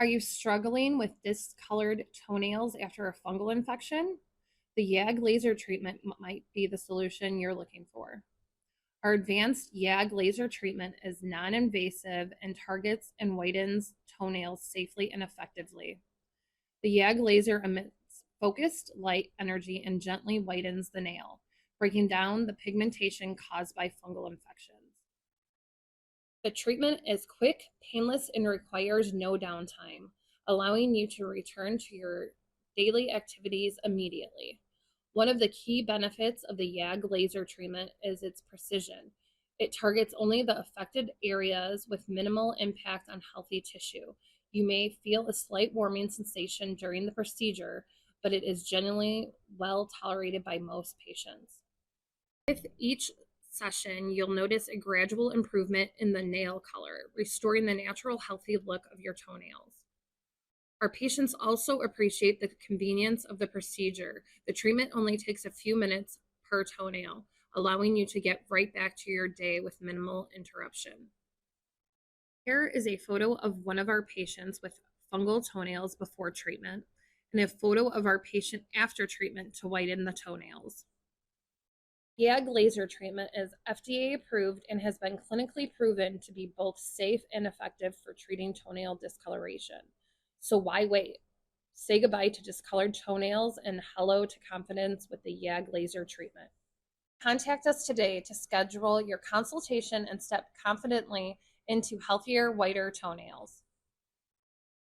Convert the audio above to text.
Are you struggling with discolored toenails after a fungal infection? The YAG laser treatment might be the solution you're looking for. Our advanced YAG laser treatment is non-invasive and targets and whitens toenails safely and effectively. The YAG laser emits focused light energy and gently whitens the nail, breaking down the pigmentation caused by fungal infections. The treatment is quick, painless, and requires no downtime, allowing you to return to your daily activities immediately. One of the key benefits of the YAG laser treatment is its precision. It targets only the affected areas with minimal impact on healthy tissue. You may feel a slight warming sensation during the procedure, but it is generally well tolerated by most patients. With each session, you'll notice a gradual improvement in the nail color, restoring the natural, healthy look of your toenails. Our patients also appreciate the convenience of the procedure. The treatment only takes a few minutes per toenail, allowing you to get right back to your day with minimal interruption. Here is a photo of one of our patients with fungal toenails before treatment, and a photo of our patient after treatment to whiten the toenails. YAG laser treatment is FDA approved and has been clinically proven to be both safe and effective for treating toenail discoloration. So why wait? Say goodbye to discolored toenails and hello to confidence with the YAG laser treatment. Contact us today to schedule your consultation and step confidently into healthier, whiter toenails.